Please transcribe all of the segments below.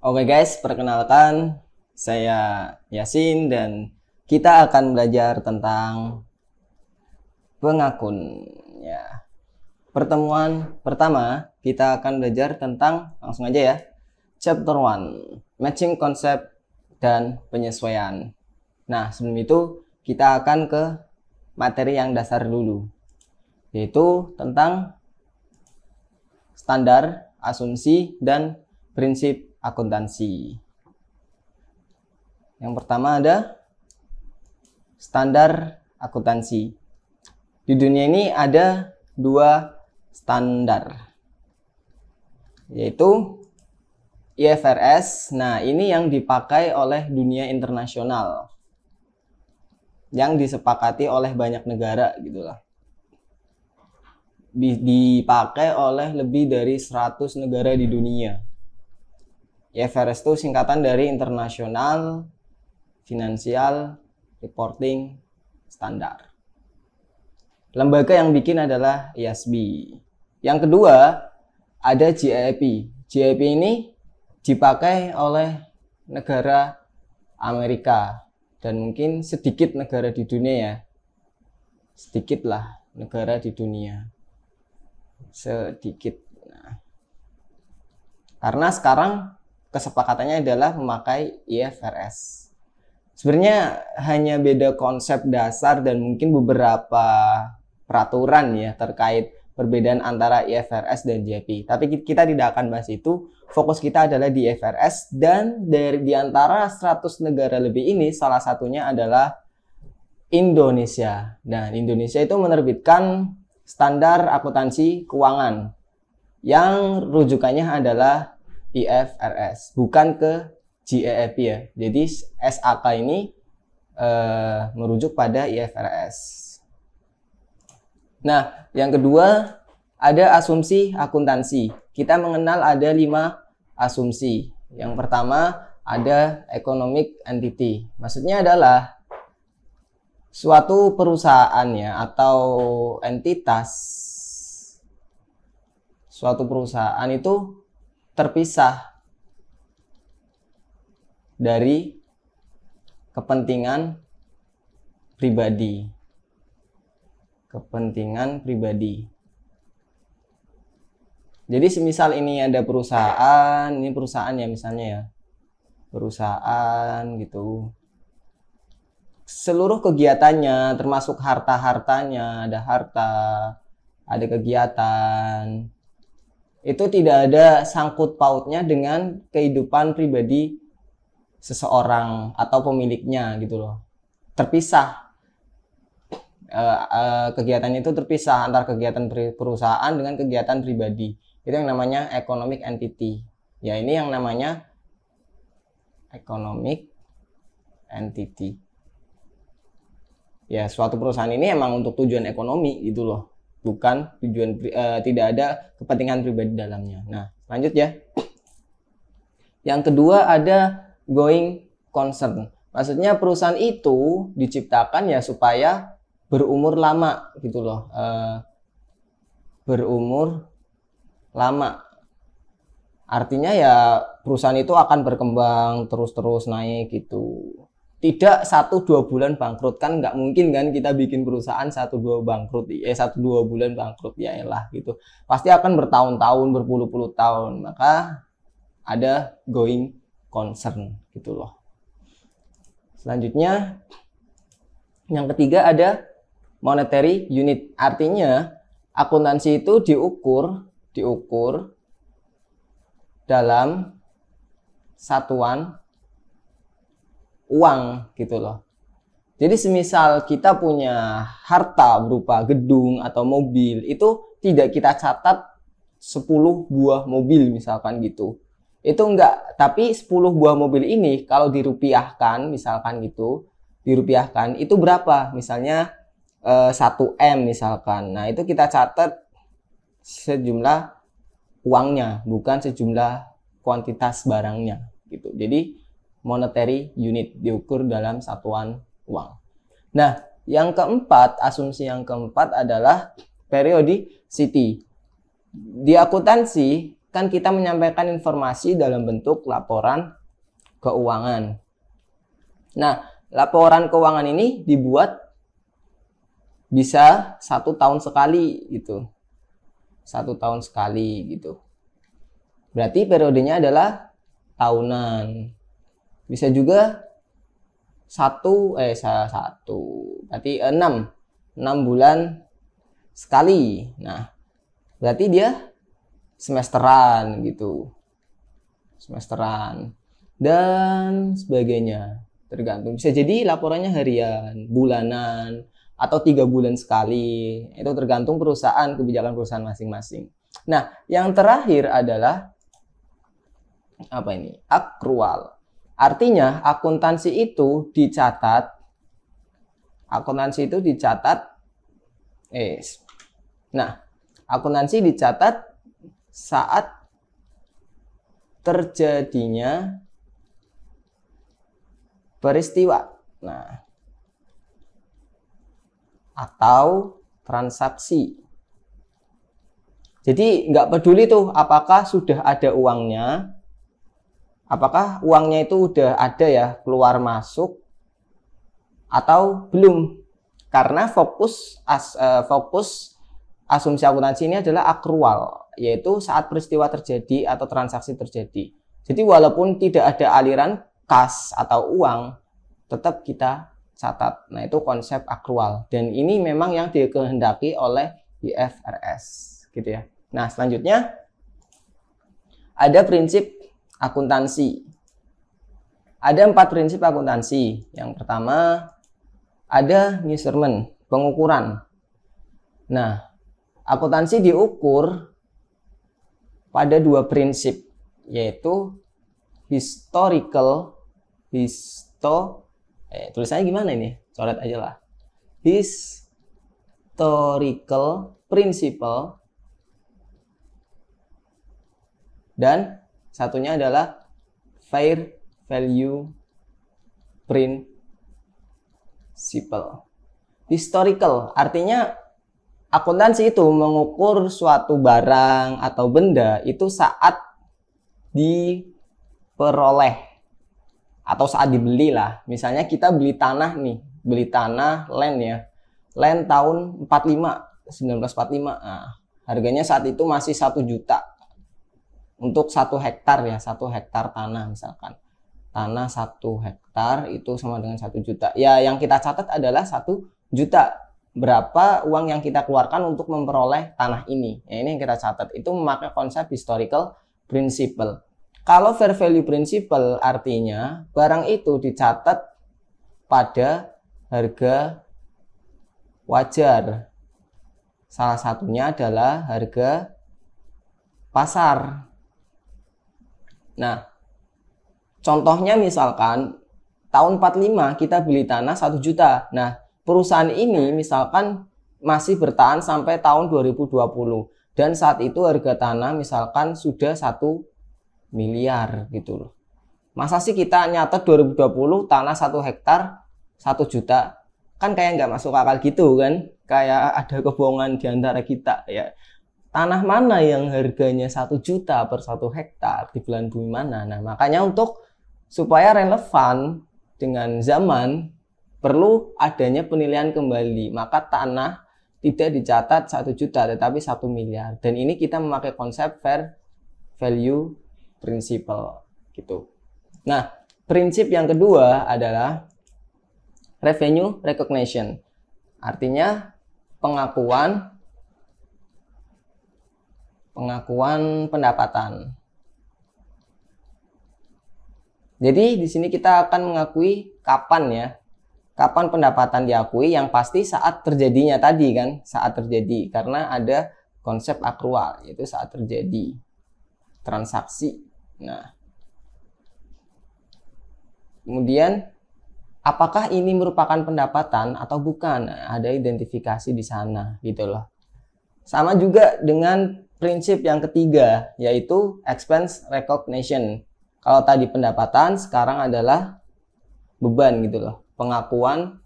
Oke guys, perkenalkan saya Yasin dan kita akan belajar tentang pengakun ya. Pertemuan pertama kita akan belajar tentang langsung aja ya. Chapter 1, matching konsep dan penyesuaian. Nah, sebelum itu kita akan ke materi yang dasar dulu, yaitu tentang standar, asumsi, dan prinsip akuntansi. Yang pertama ada standar akuntansi. Di dunia ini ada dua standar, yaitu IFRS. Nah, ini yang dipakai oleh dunia internasional, yang disepakati oleh banyak negara gitulah. Dipakai oleh lebih dari 100 negara di dunia. IFRS itu singkatan dari International Financial Reporting Standard. Lembaga yang bikin adalah IASB. Yang kedua ada GAAP. GAAP ini dipakai oleh negara Amerika dan mungkin sedikit negara di dunia ya. Sedikit lah negara di dunia. Sedikit. Nah, karena sekarang kesepakatannya adalah memakai IFRS. Sebenarnya hanya beda konsep dasar dan mungkin beberapa peraturan ya terkait perbedaan antara IFRS dan GAAP. Tapi kita tidak akan bahas itu. Fokus kita adalah di IFRS, dan di antara 100 negara lebih ini salah satunya adalah Indonesia. Dan Indonesia itu menerbitkan standar akuntansi keuangan yang rujukannya adalah IFRS, bukan ke GAAP ya. Jadi SAK ini merujuk pada IFRS. Nah, yang kedua ada asumsi akuntansi. Kita mengenal ada 5 asumsi. Yang pertama ada economic entity. Maksudnya adalah suatu perusahaan ya atau entitas. Suatu perusahaan itu terpisah dari kepentingan pribadi. Kepentingan pribadi. Jadi semisal ini ada perusahaan, ini perusahaan ya misalnya ya. Perusahaan gitu. Seluruh kegiatannya termasuk harta-hartanya, ada harta, ada kegiatan. Itu tidak ada sangkut pautnya dengan kehidupan pribadi seseorang atau pemiliknya gitu loh. Terpisah. Kegiatan itu terpisah antara kegiatan perusahaan dengan kegiatan pribadi. Itu yang namanya economic entity. Ya, ini yang namanya economic entity. Ya, suatu perusahaan ini emang untuk tujuan ekonomi gitu loh. Bukan tujuan tidak ada kepentingan pribadi dalamnya. Nah, lanjut ya. Yang kedua ada going concern. Maksudnya perusahaan itu diciptakan ya supaya berumur lama gitu loh. Berumur lama. Artinya ya perusahaan itu akan berkembang terus-terus naik gitu. Tidak 1-2 bulan bangkrut, kan nggak mungkin kan kita bikin perusahaan 1-2 bangkrut, 1-2 bulan bangkrut ya elah gitu. Pasti akan bertahun-tahun, berpuluh-puluh tahun. Maka ada going concern gitu loh. Selanjutnya yang ketiga ada monetary unit. Artinya akuntansi itu diukur dalam satuan uang gitu loh. Jadi semisal kita punya harta berupa gedung atau mobil, itu tidak kita catat 10 buah mobil misalkan gitu. Itu enggak, tapi 10 buah mobil ini kalau dirupiahkan misalkan gitu, dirupiahkan itu berapa? Misalnya 1M misalkan. Nah, itu kita catat sejumlah uangnya, bukan sejumlah kuantitas barangnya gitu. Jadi monetary unit diukur dalam satuan uang. Nah, yang keempat, asumsi yang keempat adalah periodicity. Di akuntansi kan kita menyampaikan informasi dalam bentuk laporan keuangan. Nah, laporan keuangan ini dibuat bisa 1 tahun sekali gitu. 1 tahun sekali gitu. Berarti periodenya adalah tahunan. Bisa juga berarti 6 bulan sekali. Nah, berarti dia semesteran gitu. Semesteran dan sebagainya. Tergantung. Bisa jadi laporannya harian, bulanan, atau 3 bulan sekali. Itu tergantung perusahaan, kebijakan perusahaan masing-masing. Nah, yang terakhir adalah apa ini? Akrual. Artinya akuntansi itu dicatat. Nah, akuntansi dicatat saat terjadinya peristiwa. Nah, atau transaksi. Jadi nggak peduli tuh apakah sudah ada uangnya, apakah uangnya itu udah ada ya keluar masuk atau belum, karena fokus asumsi akuntansi ini adalah akrual, yaitu saat peristiwa terjadi atau transaksi terjadi. Jadi walaupun tidak ada aliran kas atau uang, tetap kita catat. Nah, itu konsep akrual. Dan ini memang yang dikehendaki oleh IFRS, gitu ya. Nah, selanjutnya ada prinsip akuntansi. Ada 4 prinsip akuntansi. Yang pertama ada measurement, pengukuran. Nah, akuntansi diukur pada 2 prinsip, yaitu tulisannya gimana ini? Coret aja lah. Historical principle, dan satunya adalah fair value principle. Historical artinya akuntansi itu mengukur suatu barang atau benda itu saat diperoleh atau saat dibeli lah. Misalnya kita beli tanah nih, beli tanah land ya. Land tahun 1945. Nah, harganya saat itu masih 1 juta. Untuk 1 hektar ya, 1 hektar tanah misalkan. Tanah 1 hektar itu sama dengan 1 juta. Ya, yang kita catat adalah 1 juta. Berapa uang yang kita keluarkan untuk memperoleh tanah ini. Ya, ini yang kita catat. Itu memakai konsep historical principle. Kalau fair value principle artinya barang itu dicatat pada harga wajar. Salah satunya adalah harga pasar. Nah, contohnya misalkan tahun 45 kita beli tanah 1 juta. Nah, perusahaan ini misalkan masih bertahan sampai tahun 2020. Dan saat itu harga tanah misalkan sudah 1 miliar gitu loh. Masa sih kita nyatet 2020 tanah 1 hektar 1 juta? Kan kayak nggak masuk akal gitu kan? Kayak ada kebohongan di antara kita ya. Tanah mana yang harganya 1 juta per 1 hektar di belahan bumi mana? Nah, makanya untuk supaya relevan dengan zaman perlu adanya penilaian kembali. Maka tanah tidak dicatat 1 juta tetapi 1 miliar. Dan ini kita memakai konsep fair value principle gitu. Nah, prinsip yang kedua adalah revenue recognition. Artinya pengakuan pendapatan. Jadi di sini kita akan mengakui kapan ya. Kapan pendapatan diakui, yang pasti saat terjadinya tadi kan, saat terjadi, karena ada konsep akrual yaitu saat terjadi transaksi. Nah, kemudian apakah ini merupakan pendapatan atau bukan? Nah, ada identifikasi di sana gitu loh. Sama juga dengan prinsip yang ketiga, yaitu expense recognition. Kalau tadi pendapatan, sekarang adalah beban gitu loh. Pengakuan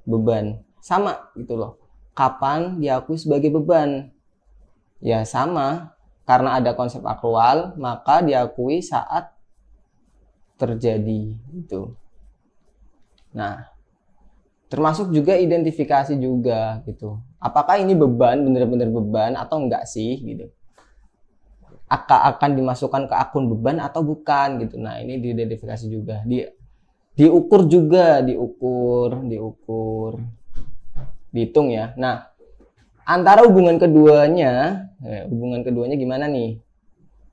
beban. Sama gitu loh. Kapan diakui sebagai beban? Ya sama. karena ada konsep akrual, maka diakui saat terjadi itu. Nah, termasuk juga identifikasi juga gitu. Apakah ini beban, benar-benar beban atau enggak sih gitu. Akan dimasukkan ke akun beban atau bukan gitu. Nah, ini diidentifikasi juga. Diukur juga, dihitung ya. Nah, antara hubungan keduanya gimana nih?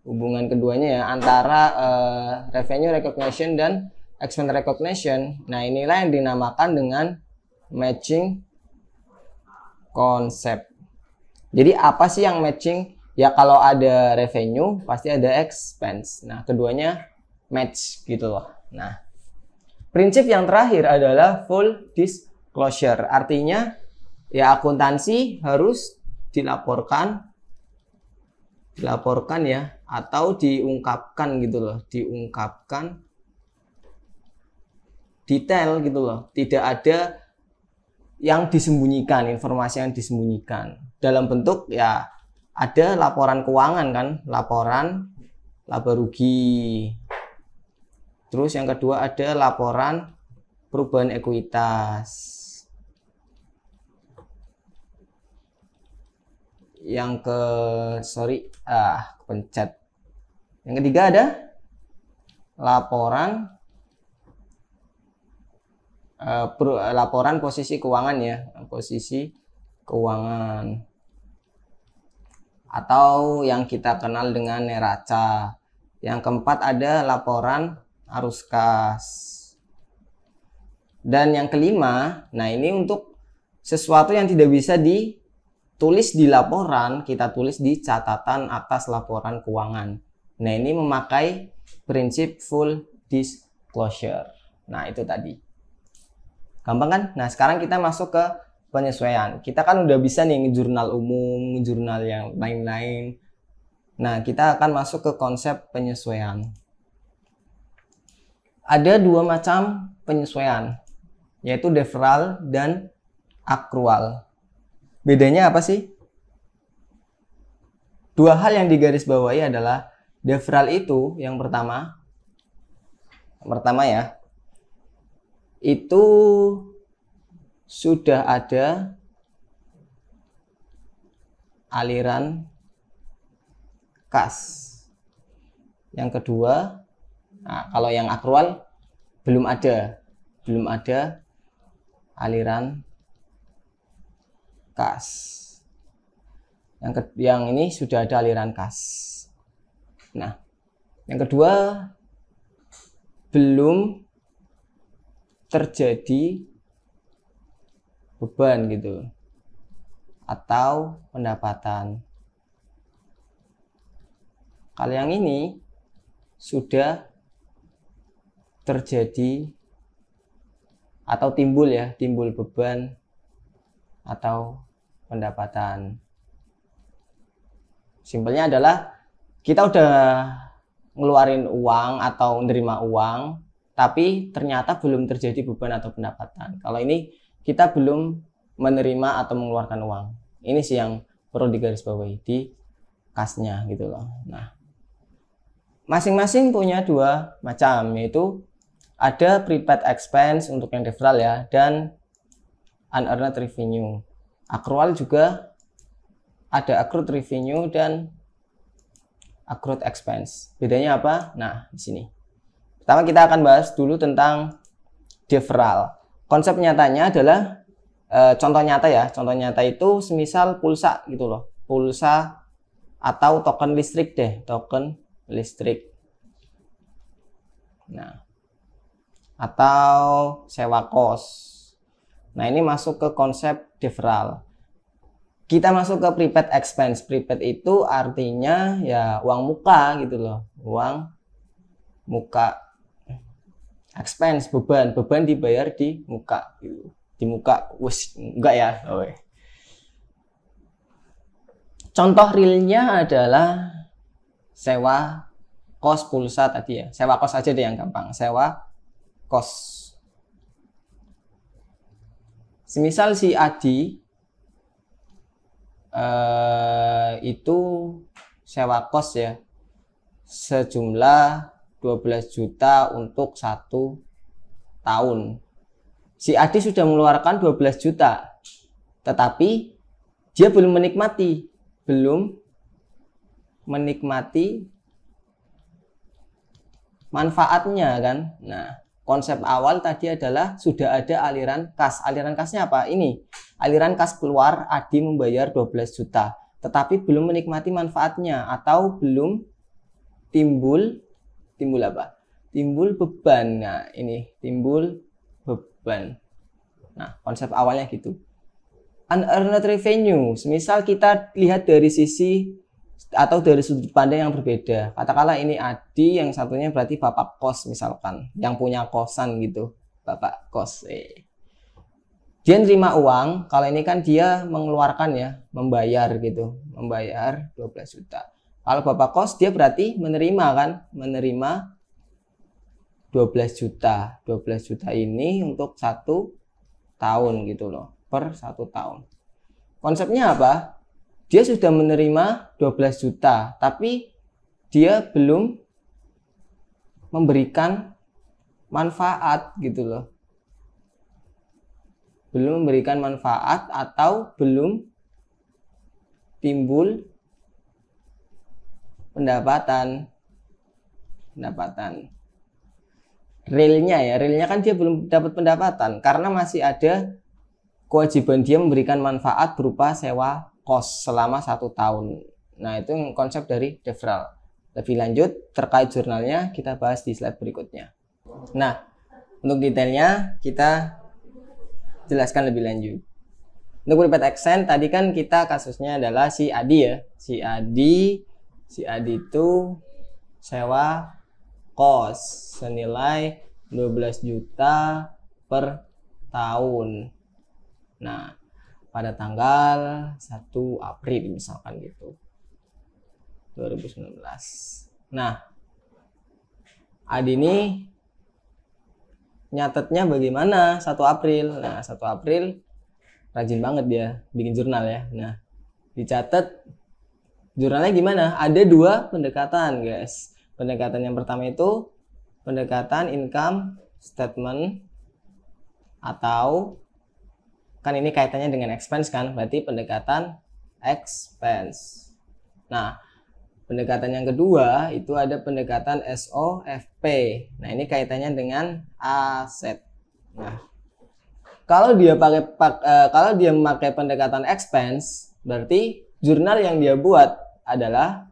Hubungan keduanya ya antara revenue recognition dan expense recognition. Nah, inilah yang dinamakan dengan matching concept. Jadi apa sih yang matching? Ya kalau ada revenue pasti ada expense. Nah, keduanya match gitu loh. Nah, prinsip yang terakhir adalah full disclosure. Artinya ya akuntansi harus dilaporkan ya, atau diungkapkan gitu loh, diungkapkan detail gitu loh. Tidak ada yang disembunyikan, informasi yang disembunyikan. Dalam bentuk ya ada laporan keuangan kan, laporan laba rugi. Terus yang kedua ada laporan perubahan ekuitas. Yang kepencet. Yang ketiga ada laporan posisi keuangan ya, posisi keuangan atau yang kita kenal dengan neraca. Yang keempat ada laporan arus kas. Dan yang kelima, nah ini untuk sesuatu yang tidak bisa ditulis di laporan, kita tulis di catatan atas laporan keuangan. Nah, ini memakai prinsip full disclosure. Nah, itu tadi. Gampang kan? Nah, sekarang kita masuk ke penyesuaian. Kita kan udah bisa nih jurnal umum, jurnal yang lain-lain. Nah, kita akan masuk ke konsep penyesuaian. Ada dua macam penyesuaian, yaitu deferral dan akrual. Bedanya apa sih? Dua hal yang digarisbawahi adalah deferral itu yang pertama ya, itu sudah ada aliran kas. Yang kedua, nah, kalau yang akrual belum ada aliran kas. Yang ini sudah ada aliran kas. Nah, yang kedua belum terjadi beban gitu atau pendapatan. Kalau yang ini sudah terjadi atau timbul beban atau pendapatan. Simpelnya adalah kita udah ngeluarin uang atau menerima uang, tapi ternyata belum terjadi beban atau pendapatan. Kalau ini kita belum menerima atau mengeluarkan uang. Ini sih yang perlu digarisbawahi di kasnya gitu loh. Nah, masing-masing punya dua macam, yaitu ada prepaid expense untuk yang deferral ya, dan unearned revenue. Akrual juga ada accrued revenue dan accrued expense. Bedanya apa? Nah, di sini. Pertama kita akan bahas dulu tentang deferral. Konsep nyatanya adalah contoh nyata ya. Contoh nyata itu semisal pulsa gitu loh. Pulsa atau token listrik deh, token listrik. Nah, atau sewa kos. Nah, ini masuk ke konsep deferral. Kita masuk ke prepaid expense. Prepaid itu artinya ya uang muka gitu loh. Uang muka. Expense, beban dibayar di muka gitu. Di muka, enggak ya. Contoh realnya adalah sewa kos pulsa tadi ya. Sewa kos aja deh yang gampang. Sewa kos. Semisal si Adi itu sewa kos ya, sejumlah 12 juta untuk 1 tahun. Si Adi sudah mengeluarkan 12 juta, tetapi dia belum menikmati manfaatnya kan. Nah, konsep awal tadi adalah sudah ada aliran kas. Aliran kasnya apa? Ini aliran kas keluar, Adi membayar 12 juta, tetapi belum menikmati manfaatnya atau belum timbul apa? Timbul beban. Nah, ini timbul beban. Nah, konsep awalnya gitu. Unearned revenue, misal kita lihat dari sisi atau dari sudut pandang yang berbeda. Katakanlah ini Adi, yang satunya berarti bapak kos misalkan, yang punya kosan gitu, bapak kos. Dia nerima uang, kalau ini kan dia mengeluarkan ya, membayar gitu, membayar 12 juta. Kalau bapak kos dia berarti menerima kan, menerima 12 juta. 12 juta ini untuk 1 tahun gitu loh, per 1 tahun. Konsepnya apa? Dia sudah menerima 12 juta, tapi dia belum memberikan manfaat gitu loh. Belum memberikan manfaat atau belum timbul pendapatan. Realnya kan dia belum dapat pendapatan karena masih ada kewajiban dia memberikan manfaat berupa sewa kos selama 1 tahun. Nah, itu konsep dari deferral. Lebih lanjut terkait jurnalnya kita bahas di slide berikutnya. Nah, untuk detailnya kita jelaskan lebih lanjut. Untuk prepaid extend tadi kan kita kasusnya adalah si Adi ya. Si Adi itu sewa kos senilai 12 juta per tahun. Nah, pada tanggal 1 April misalkan gitu, 2019. Nah, Adi ini nyatetnya bagaimana 1 April. Nah, 1 April rajin banget dia bikin jurnal ya. Nah, dicatat jurnalnya gimana? Ada 2 pendekatan guys. Pendekatan yang pertama itu pendekatan income statement, atau kan ini kaitannya dengan expense kan, berarti pendekatan expense. Nah, pendekatan yang kedua itu ada pendekatan SOFP. Nah, ini kaitannya dengan aset. Nah, kalau dia memakai pendekatan expense, berarti jurnal yang dia buat adalah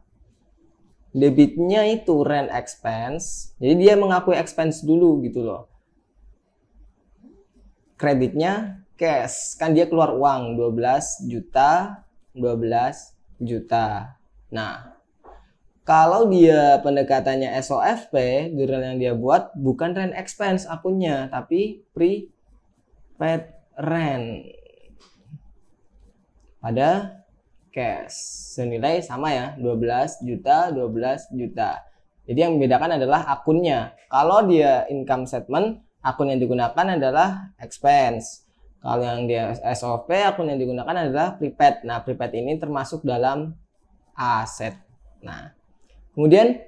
debitnya itu rent expense. Jadi dia mengakui expense dulu gitu loh. Kreditnya cash, kan dia keluar uang 12 juta. Nah, kalau dia pendekatannya SOFP, jurnal yang dia buat bukan rent expense akunnya, tapi prepaid rent pada cash senilai sama ya, 12 juta. Jadi yang membedakan adalah akunnya. Kalau dia income statement, akun yang digunakan adalah expense. Kalau yang dia SOP, akun yang digunakan adalah prepaid. Nah, prepaid ini termasuk dalam aset. Nah, kemudian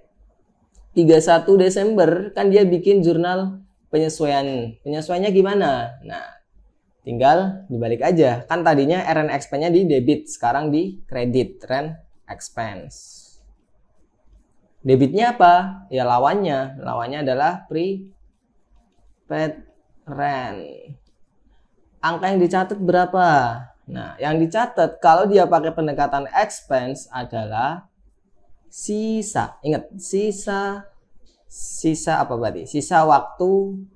31 Desember kan dia bikin jurnal penyesuaian. Penyesuaiannya gimana? Nah, tinggal dibalik aja. Kan tadinya rent expense-nya di debit, sekarang di kredit, rent expense. Debitnya apa? Ya lawannya. Lawannya adalah prepaid rent. Angka yang dicatat berapa? Nah, yang dicatat kalau dia pakai pendekatan expense adalah sisa. Ingat, sisa apa berarti? Sisa waktu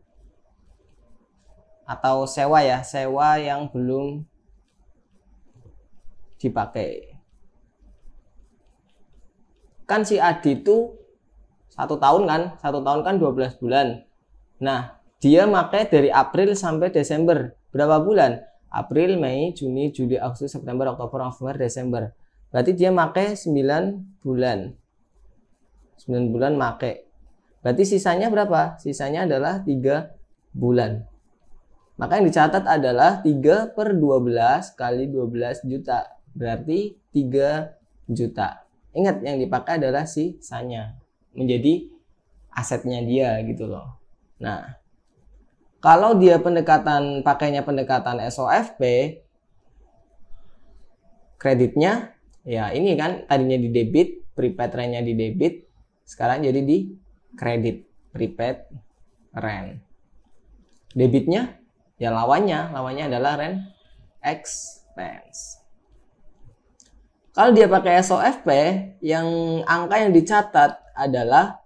atau sewa ya, sewa yang belum dipakai. Kan si Adi itu 1 tahun kan, 1 tahun kan 12 bulan. Nah, dia pakai dari April sampai Desember. Berapa bulan? April, Mei, Juni, Juli, Agustus, September, Oktober, November, Desember. Berarti dia pakai 9 bulan. 9 bulan pakai. Berarti sisanya berapa? Sisanya adalah 3 bulan. Maka yang dicatat adalah 3/12 kali 12 juta. Berarti 3 juta. Ingat, yang dipakai adalah sisanya, menjadi asetnya dia gitu loh. Nah, kalau dia pakainya pendekatan SOFP, kreditnya ya ini kan tadinya di debit, prepaid rent-nya di debit, sekarang jadi di kredit, prepaid rent. Debitnya ya lawannya adalah rent expense. Kalau dia pakai SOFP, yang angka yang dicatat adalah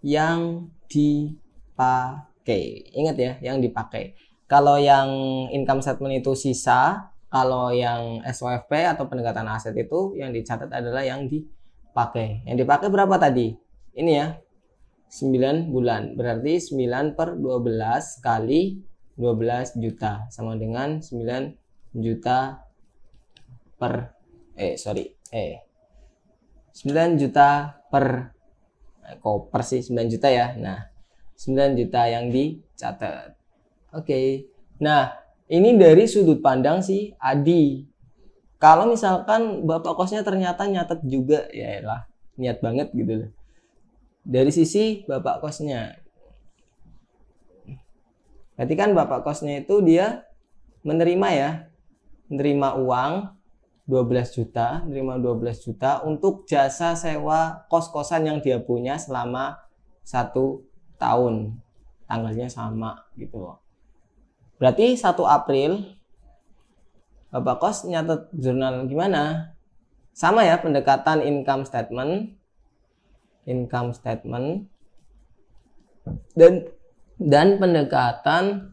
yang dipakai. Ingat ya, yang dipakai. Kalau yang income statement itu sisa, kalau yang SOFP atau pendekatan aset itu yang dicatat adalah yang dipakai. Yang dipakai berapa tadi? Ini ya, 9 bulan. Berarti 9 per 12 kali 12 juta. Sama dengan 9 juta per 9 juta per koper sih 9 juta ya. Nah, 9 juta yang dicatat. Oke. Nah, ini dari sudut pandang si Adi. Kalau misalkan bapak kosnya ternyata nyatet juga, ya lah, niat banget gitu loh. Dari sisi bapak kosnya. Berarti kan bapak kosnya itu dia menerima uang 12 juta, menerima 12 juta untuk jasa sewa kos-kosan yang dia punya selama 1 tahun. Tanggalnya sama gitu loh. Berarti 1 April bapak kos nyatet jurnal gimana? Sama ya, pendekatan income statement dan pendekatan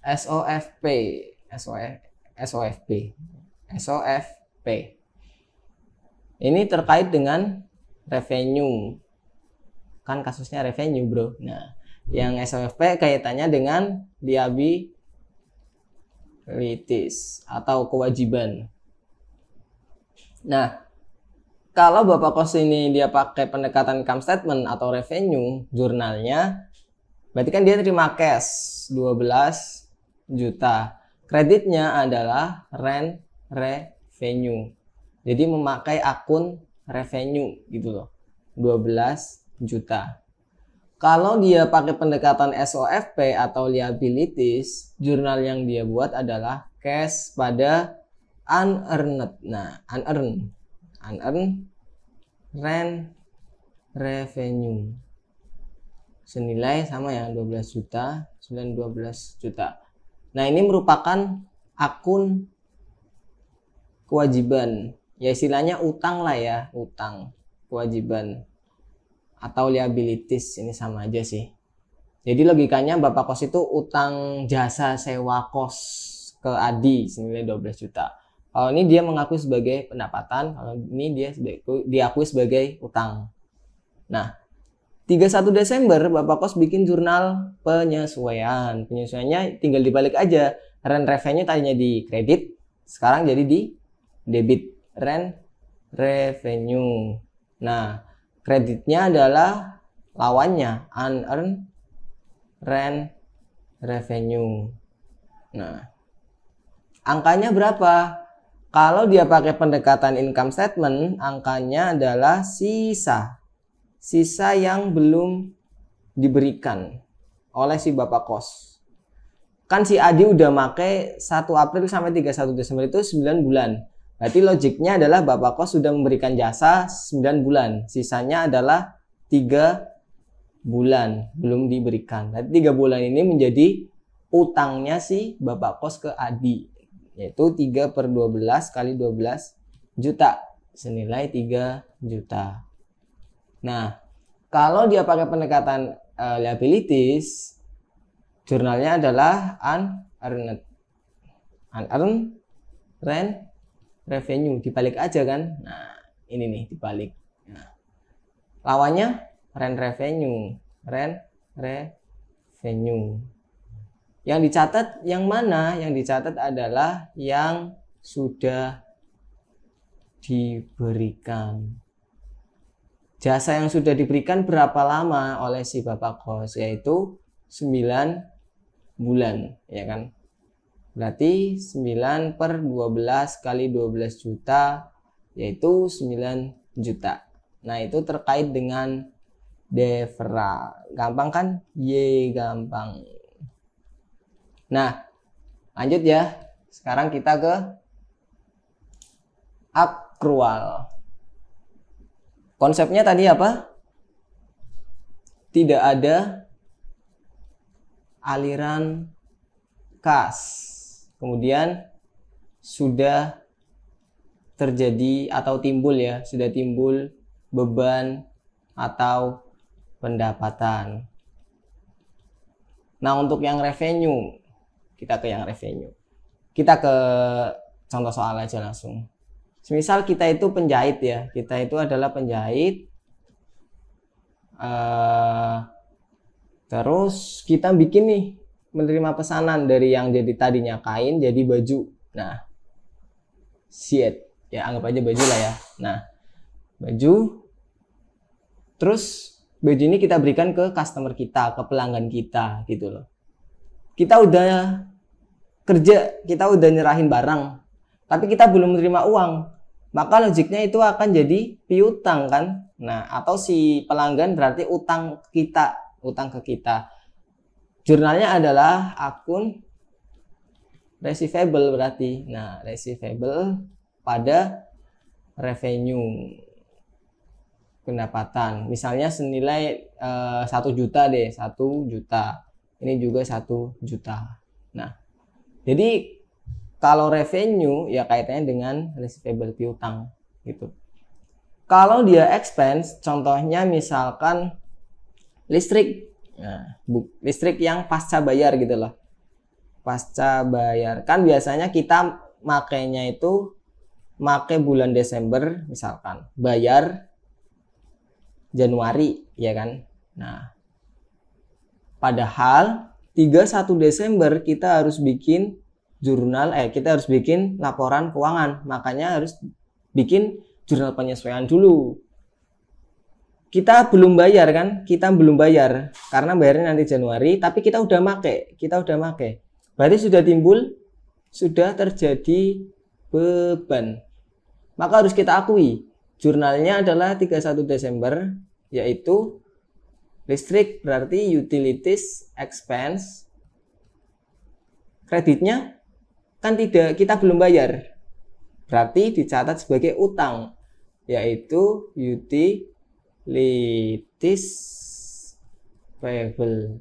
SOFP. Ini terkait dengan revenue. Kan kasusnya revenue, bro. Nah, yang SOFP kaitannya dengan liabilities atau kewajiban. Nah, kalau bapak kos ini dia pakai pendekatan income statement atau revenue jurnalnya, berarti kan dia terima cash 12 juta. Kreditnya adalah rent revenue. Jadi memakai akun revenue gitu loh. 12 juta. Kalau dia pakai pendekatan SOFP atau liabilities, jurnal yang dia buat adalah cash pada unearned. Nah, unearned rent revenue. Senilai sama ya, 12 juta, 12 juta. Nah, ini merupakan akun kewajiban. Ya istilahnya utang lah ya, utang, kewajiban. Atau liabilities, ini sama aja sih. Jadi logikanya bapak kos itu utang jasa sewa kos ke Adi senilai 12 juta. Kalau ini dia mengakui sebagai pendapatan, kalau ini dia diakui sebagai utang. Nah, 31 Desember bapak kos bikin jurnal penyesuaian. Penyesuaiannya tinggal dibalik aja. Rent revenue tadinya di kredit, sekarang jadi di debit. Rent revenue. Nah, kreditnya adalah lawannya unearned rent revenue. Nah, angkanya berapa? Kalau dia pakai pendekatan income statement, angkanya adalah sisa yang belum diberikan oleh si bapak kos. Kan si Adi udah make 1 April sampai 31 Desember itu 9 bulan. Berarti logiknya adalah bapak kos sudah memberikan jasa 9 bulan. Sisanya adalah 3 bulan belum diberikan. Berarti 3 bulan ini menjadi utangnya si bapak kos ke Adi. Yaitu 3 per 12 kali 12 juta. Senilai 3 juta. Nah, kalau dia pakai pendekatan liabilities, jurnalnya adalah unearned rent revenue. Dibalik aja kan. Nah, ini nih dibalik. Nah, lawannya rent revenue. Yang dicatat yang mana? Yang dicatat adalah yang sudah diberikan. Jasa yang sudah diberikan berapa lama oleh si bapak kos, yaitu 9 bulan, ya kan? Berarti 9 per 12 kali 12 juta, yaitu 9 juta. Nah, itu terkait dengan devra. Gampang kan? Ye, gampang. Nah, lanjut ya. Sekarang kita ke akrual. Konsepnya tadi apa? Tidak ada aliran kas. Kemudian sudah terjadi atau timbul ya, sudah timbul beban atau pendapatan. Nah, untuk yang revenue, kita ke yang revenue. Kita ke contoh soal aja langsung. Misal kita itu penjahit ya, kita itu adalah penjahit. Terus kita bikin nih, menerima pesanan dari yang jadi tadinya kain jadi baju. Nah, shit, ya anggap aja baju lah ya. Nah, baju. Terus baju ini kita berikan ke customer kita, ke pelanggan kita gitu loh. Kita udah kerja, kita udah nyerahin barang, tapi kita belum menerima uang. Maka logiknya itu akan jadi piutang kan. Nah, atau si pelanggan berarti utang kita, utang ke kita. Jurnalnya adalah akun receivable berarti. Nah, receivable pada revenue, pendapatan. Misalnya senilai 1 juta deh, 1 juta. Ini juga 1 juta. Nah, jadi kalau revenue ya kaitannya dengan receivable piutang gitu. Kalau dia expense, contohnya misalkan listrik. Nah, listrik yang pasca bayar gitu loh. Pasca bayar. Kan biasanya kita makainya itu make bulan Desember misalkan. Bayar Januari ya kan. Nah, padahal 31 Desember kita harus bikin jurnal, kita harus bikin laporan keuangan. Makanya harus bikin jurnal penyesuaian dulu. Kita belum bayar kan? Kita belum bayar karena bayarnya nanti Januari, tapi kita udah make, Berarti sudah timbul, sudah terjadi beban. Maka harus kita akui, jurnalnya adalah 31 Desember, yaitu listrik berarti utilities expense. Kreditnya kan tidak, kita belum bayar. Berarti dicatat sebagai utang, yaitu utilities payable.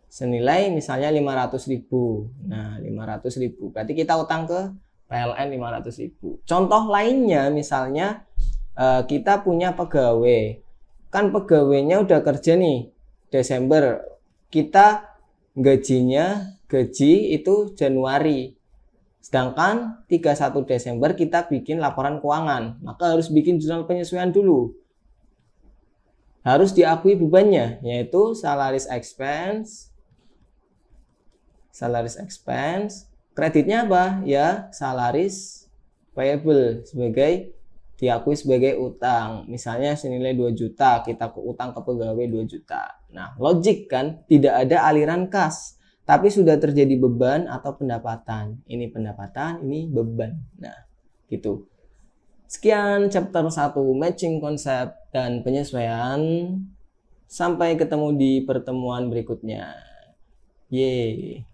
Senilai misalnya 500.000. Nah, 500.000. Berarti kita utang ke PLN 500.000. Contoh lainnya misalnya kita punya pegawai. Kan pegawainya udah kerja nih Desember. Kita gaji itu Januari. Sedangkan 31 Desember kita bikin laporan keuangan. Maka harus bikin jurnal penyesuaian dulu. Harus diakui bebannya, yaitu salaries expense. Kreditnya apa? Ya, salaries payable diakui sebagai utang. Misalnya senilai 2 juta, kita utang ke pegawai 2 juta. Nah, logik kan, tidak ada aliran kas, tapi sudah terjadi beban atau pendapatan. Ini pendapatan, ini beban. Nah, gitu. Sekian chapter 1 matching konsep dan penyesuaian. Sampai ketemu di pertemuan berikutnya. Yeay.